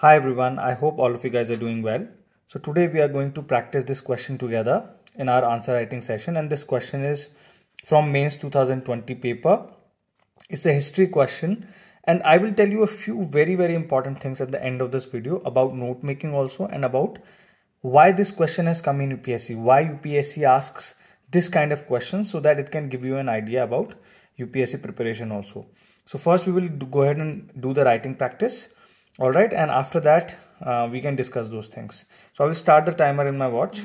Hi everyone, I hope all of you guys are doing well. So today we are going to practice this question together in our answer writing session, and this question is from Mains 2020 paper. It's a history question, and I will tell you a few very important things at the end of this video about note making also, and about why this question has come in UPSC, why UPSC asks this kind of question, so that it can give you an idea about UPSC preparation also. So first we will go ahead and do the writing practice. All right, and after that we can discuss those things. So I will start the timer in my watch.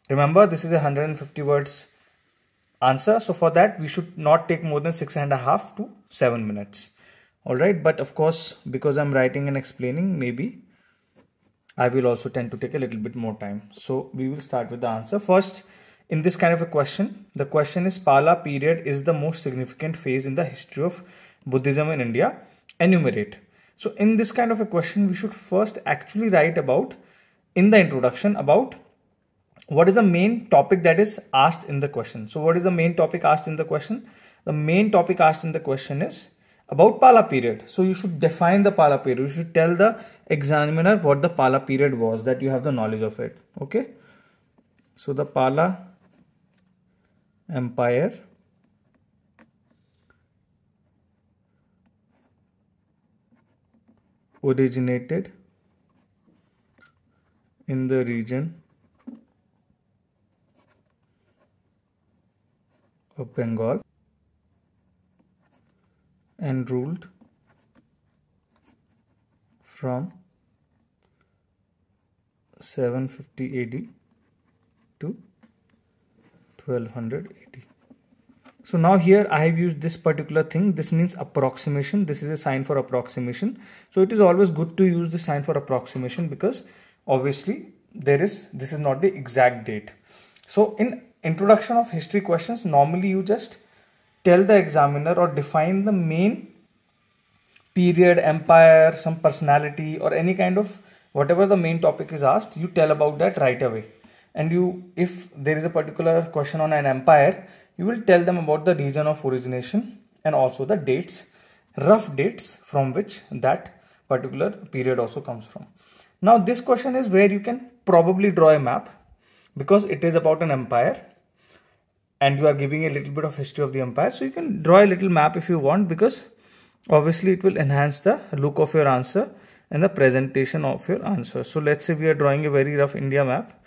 Remember, this is a 150 words answer, so for that we should not take more than 6.5 to 7 minutes. All right, but of course, because I'm writing and explaining, maybe I will also tend to take a little bit more time. So we will start with the answer. First, in this kind of a question, the question is, Pala period is the most significant phase in the history of Buddhism in India. Enumerate. So in this kind of a question, we should first actually write about, in the introduction, about what is the main topic that is asked in the question. So what is the main topic asked in the question? The main topic asked in the question is about Pala period. So you should define the Pala period. You should tell the examiner what the Pala period was, that you have the knowledge of it. Okay. So the Pala Empire originated in the region of Bengal and ruled from 750 AD to 1200 AD. So now here I have used this particular thing. This means approximation. This is a sign for approximation. So it is always good to use the sign for approximation, because obviously this is not the exact date. So in introduction of history questions, normally you just tell the examiner or define the main period, empire, some personality, or any kind of whatever the main topic is asked, you tell about that right away. And if there is a particular question on an empire, you will tell them about the region of origination and also the dates, rough dates from which that particular period also comes from. Now this question is where you can probably draw a map, because it is about an empire and you are giving a little bit of history of the empire. So you can draw a little map if you want, because obviously it will enhance the look of your answer and the presentation of your answer. So let's say we are drawing a very rough India map.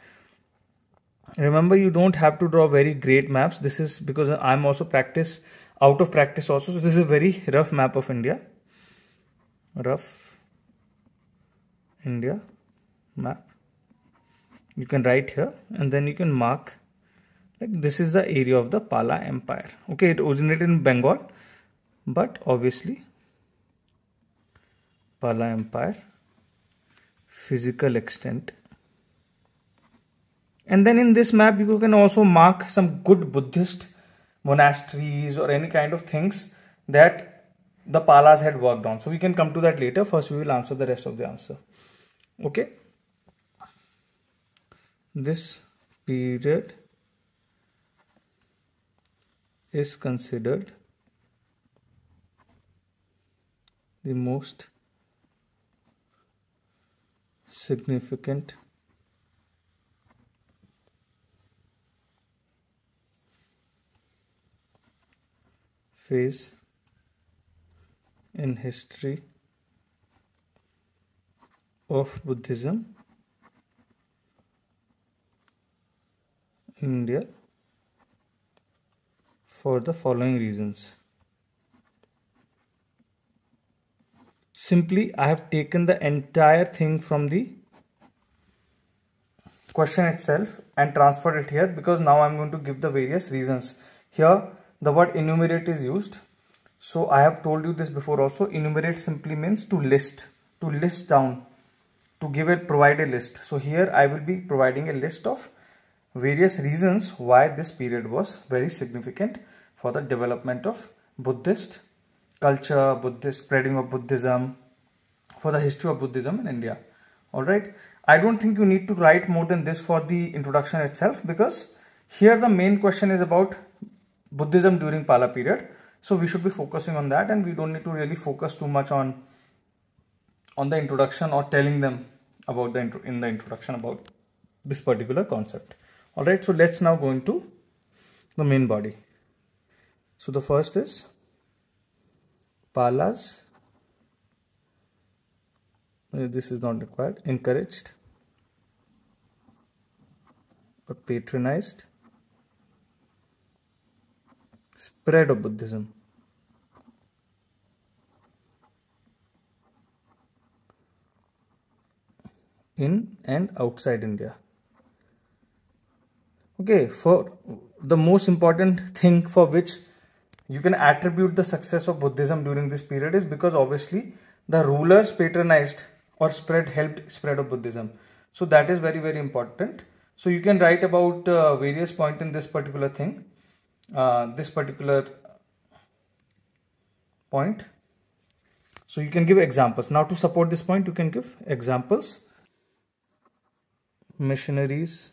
Remember, you don't have to draw very great maps. This is because I'm also out of practice also. So this is a very rough map of India. Rough India map. You can write here and then you can mark, like, this is the area of the Pala Empire. Okay, it originated in Bengal, but obviously Pala Empire, physical extent. And then in this map, you can also mark some good Buddhist monasteries or any kind of things that the Palas had worked on. So we can come to that later. First, we will answer the rest of the answer. Okay. This period is considered the most significant phase in history of Buddhism in India for the following reasons. Simply, I have taken the entire thing from the question itself and transferred it here, because now I'm going to give the various reasons. Here the word enumerate is used. So I have told you this before also. Enumerate simply means to list down, to provide a list. So here I will be providing a list of various reasons why this period was very significant for the development of Buddhist culture, Buddhist spreading of Buddhism, for the history of Buddhism in India. All right. I don't think you need to write more than this for the introduction itself, because here the main question is about Buddhism during Pala period. So we should be focusing on that, and we don't need to really focus too much on on the introduction or telling them about in the introduction about this particular concept. All right, so let's now go into the main body. So the first is Palas. This is not required. Encouraged or patronized spread of Buddhism in and outside India. Okay, for the most important thing for which you can attribute the success of Buddhism during this period is because obviously the rulers patronized or helped spread of Buddhism. So that is very, very important. So you can write about various points in this particular thing, this particular point. So you can give examples. Now to support this point, you can give examples. Missionaries,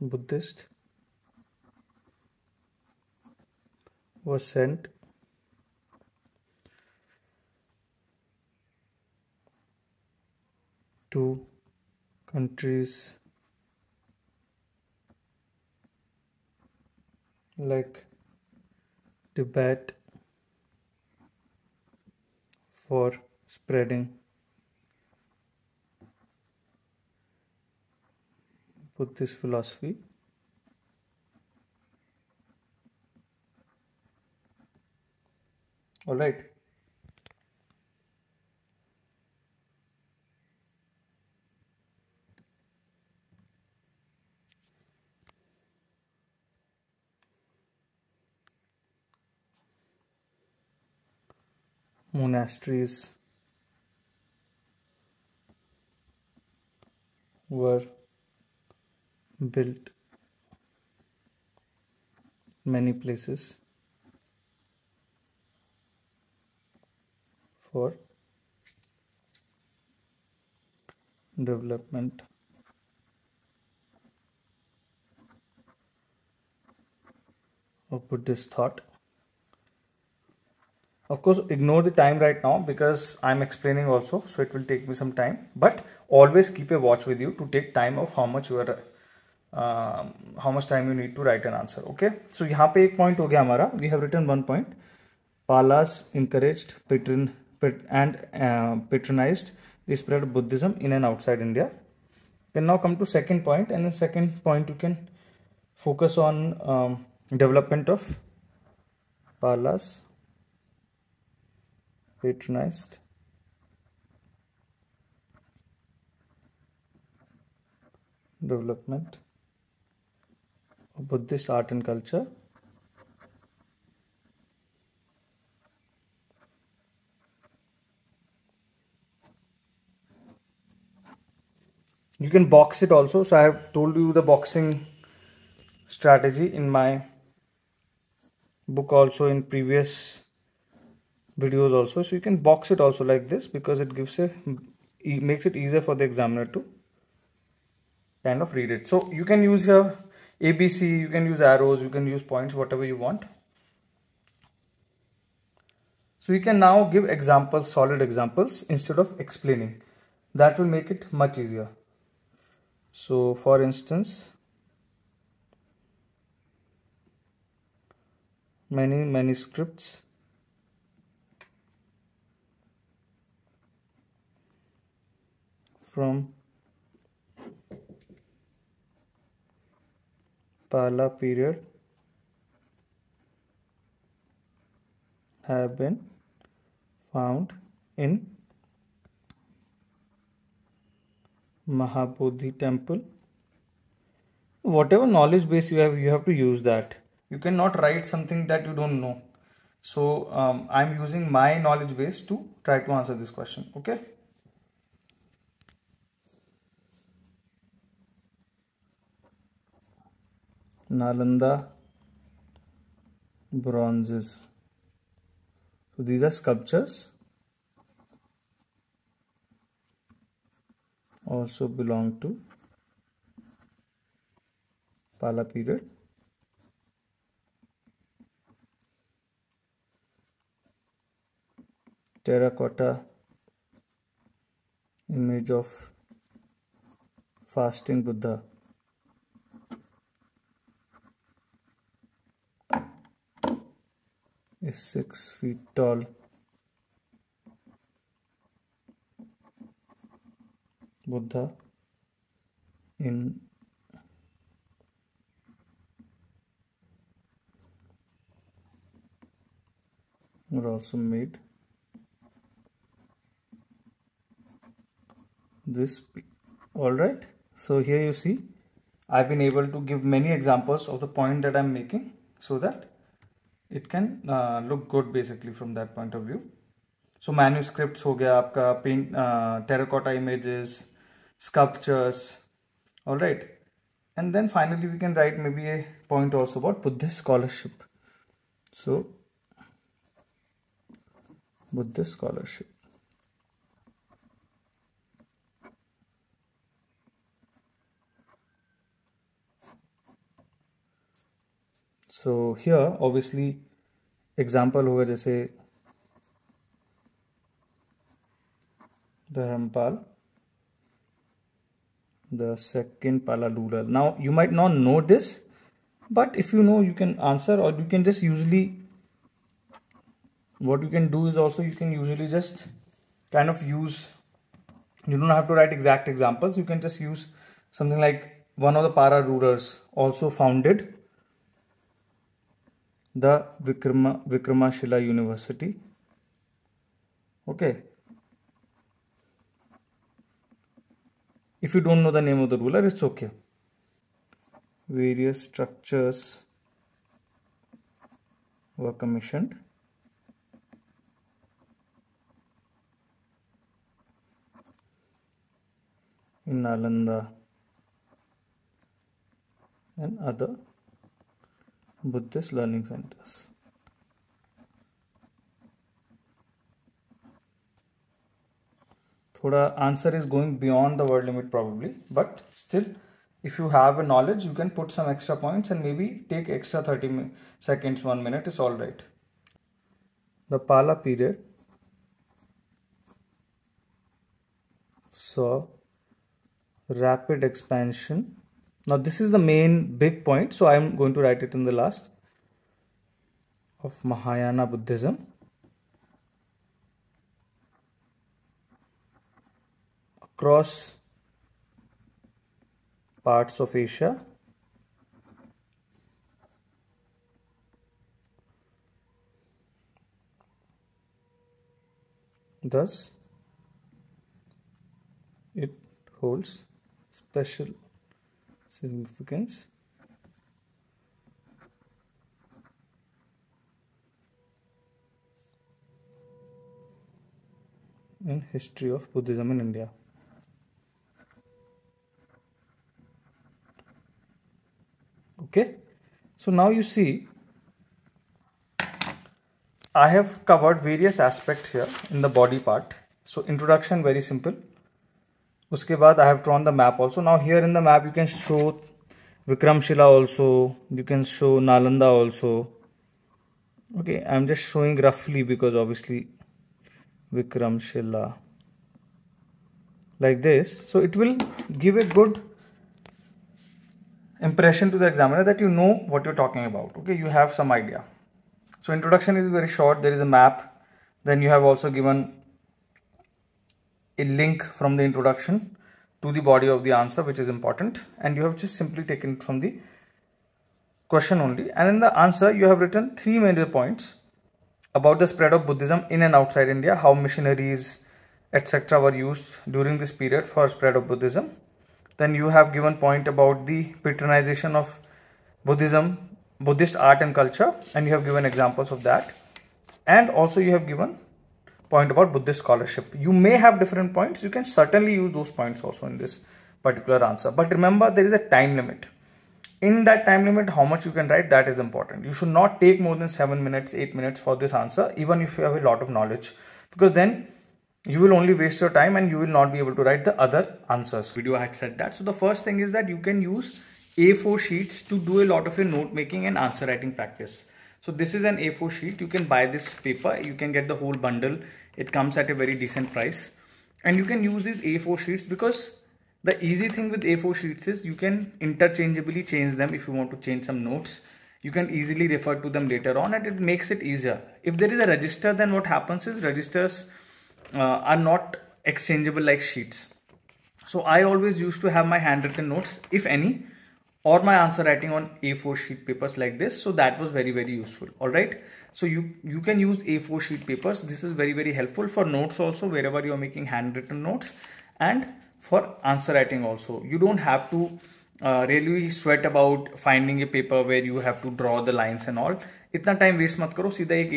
Buddhist, were sent to countries like Tibet for spreading Buddhist philosophy. All right. Monasteries were built many places for development of Buddhist thought. Of course, ignore the time right now because I'm explaining also, so it will take me some time. But always keep a watch with you to take time of how much time you need to write an answer. Okay. So यहाँ पे एक point हो गया हमारा. We have written one point. Palas encouraged patronized the spread of Buddhism in and outside India. Can now come to second point, and in second point you can focus on development of Palas patronized development of Buddhist art and culture. You can box it also. So I have told you the boxing strategy in my book also, in previous videos also. So you can box it also like this because it makes it easier for the examiner to kind of read it. So you can use here ABC, you can use arrows, you can use points, whatever you want. So you can now give examples, solid examples, instead of explaining. That will make it much easier. So for instance, many manuscripts from Pala period have been found in Mahabodhi temple. Whatever knowledge base you have to use that. You cannot write something that you don't know. So I'm using my knowledge base to try to answer this question. Okay. Nalanda bronzes. So these are sculptures. Also belong to Pala period. terracotta image of fasting Buddha. Is 6 feet tall. Buddha in were also made this. All right, so here you see I've been able to give many examples of the point that I'm making so that it can look good basically from that point of view. So manuscripts हो गया आपका, paint, terracotta images, sculptures, all right. And then finally we can write maybe a point also about Buddhist scholarship. So Buddhist scholarship. So here obviously example होगा जैसे Dharampal, the second Pala ruler. Now you might not know this, but if you know, you can answer, or you can just usually, what you can do is also you can usually just kind of use, you don't have to write exact examples, you can just use something like one of the Para rulers also founded the Vikramashila University. Okay. If you don't know the name of the ruler, it's okay. Various structures were commissioned in Nalanda and other Buddhist learning centers. Thoda answer is going beyond the word limit probably, but still if you have a knowledge you can put some extra points and maybe take extra 30 seconds, 1 minute is all right. The Pala period saw rapid expansion. Now this is the main big point, so I am going to write it in the last, of Mahayana Buddhism across parts of Asia. Thus, it holds special significance in history of Buddhism in India. Okay, so now you see I have covered various aspects here in the body part. So introduction, very simple. Uske baad I have drawn the map also. Now here in the map you can show Vikramshila also, you can show Nalanda also. Okay, I am just showing roughly because obviously Vikramshila like this. So it will give a good impression to the examiner that you know what you're talking about. Okay, you have some idea. So introduction is very short. There is a map. Then you have also given a link from the introduction to the body of the answer, which is important, and you have just simply taken it from the question only. And in the answer you have written 3 major points about the spread of Buddhism in and outside India, how missionaries etc. were used during this period for spread of Buddhism. Then you have given point about the patronization of Buddhism, Buddhist art and culture, and you have given examples of that. And also you have given point about Buddhist scholarship. You may have different points. You can certainly use those points also in this particular answer. But remember, there is a time limit. In that time limit, how much you can write, that is important. You should not take more than 7 minutes, 8 minutes for this answer, even if you have a lot of knowledge, because then you will only waste your time and you will not be able to write the other answers. Video had said that. So the first thing is that you can use A4 sheets to do a lot of your note making and answer writing practice. So this is an A4 sheet. You can buy this paper. You can get the whole bundle It comes at a very decent price, and you can use these A4 sheets because the easy thing with A4 sheets is you can interchangeably change them. If you want to change some notes, you can easily refer to them later on, and it makes it easier. If there is a register, then what happens is registers are not exchangeable like sheets. So I always used to have my handwritten notes, if any, or my answer writing on A4 sheet papers like this. So that was very, very useful. All right. So you can use A4 sheet papers. This is very, very helpful for notes also, wherever you are making handwritten notes, and for answer writing also. You don't have to really sweat about finding a paper where you have to draw the lines and all. इतना time waste मत करो, सीधा एक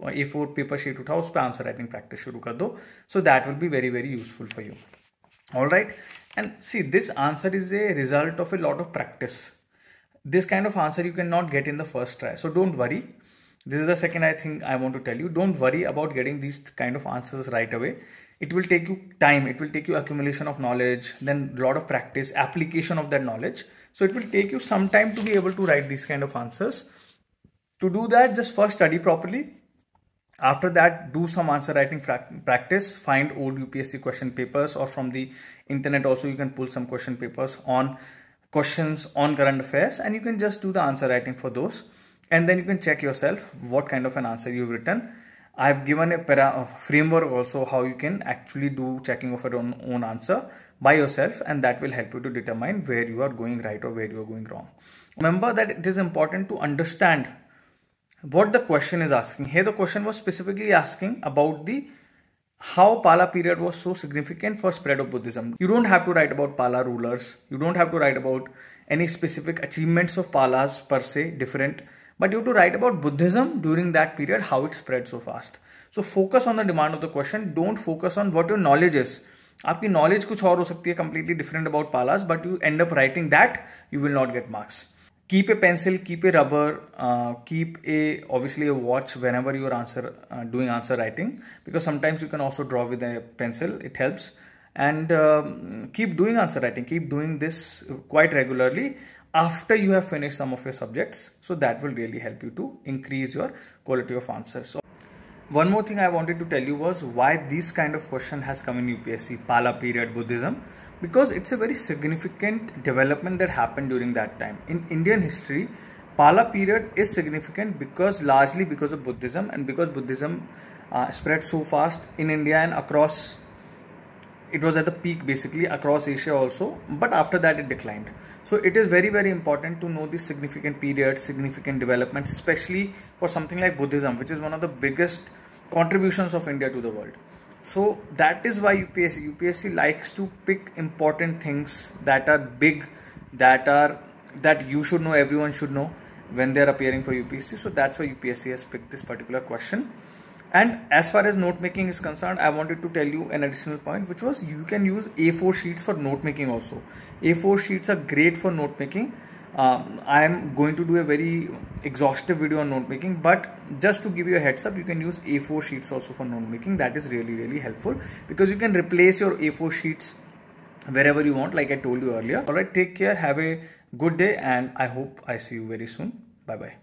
A4 paper sheet उठाओ, उस पर answer writing practice शुरू कर दो. So that will be very, very useful for you. All right. And see, this answer is a result of a lot of practice. This kind of answer you cannot get in the first try. So don't worry. This is the second thing I want to tell you. Don't worry about getting these kind of answers right away. It will take you time. It will take you accumulation of knowledge, then a lot of practice, application of that knowledge. So it will take you some time to be able to write these kind of answers. To do that, just first study properly. After that, do some answer writing practice. Find old UPSC question papers, or from the internet also you can pull some question papers on questions on current affairs, and you can just do the answer writing for those, and then you can check yourself what kind of an answer you've written. I've given a framework also how you can actually do checking of your own answer by yourself, and that will help you to determine where you are going right or where you are going wrong. Remember that it is important to understand what the question is asking. Here the question was specifically asking about how Pala period was so significant for spread of Buddhism. You don't have to write about Pala rulers. You don't have to write about any specific achievements of Palas per se, different. But you have to write about Buddhism during that period, how it spread so fast. So focus on the demand of the question. Don't focus on what your knowledge is. आपकी knowledge कुछ और हो सकती है, completely different about Palas, but you end up writing that, you will not get marks. Keep a pencil, keep a rubber, keep obviously a watch whenever you are doing answer writing, because sometimes you can also draw with a pencil. It helps. And keep doing answer writing. Keep doing this quite regularly after you have finished some of your subjects. So that will really help you to increase your quality of answers. So one more thing I wanted to tell you was why this kind of question has come in UPSC, Pala period Buddhism, because it's a very significant development that happened during that time. In Indian history, Pala period is significant largely because of Buddhism, and because Buddhism spread so fast in India and across. It was at the peak basically across Asia also, but after that it declined. So it is very, very important to know these significant periods, significant developments, especially for something like Buddhism, which is one of the biggest contributions of India to the world. So that is why UPSC likes to pick important things that are big, that you should know, everyone should know when they are appearing for UPSC. So that's why UPSC has picked this particular question. And as far as note making is concerned, I wanted to tell you an additional point, which was you can use A4 sheets for note making also. A4 sheets are great for note making. I am going to do a very exhaustive video on note making, but just to give you a heads up, you can use A4 sheets also for note making. That is really, really helpful because you can replace your A4 sheets wherever you want, like I told you earlier. All right, take care, have a good day, and I hope I see you very soon. Bye bye.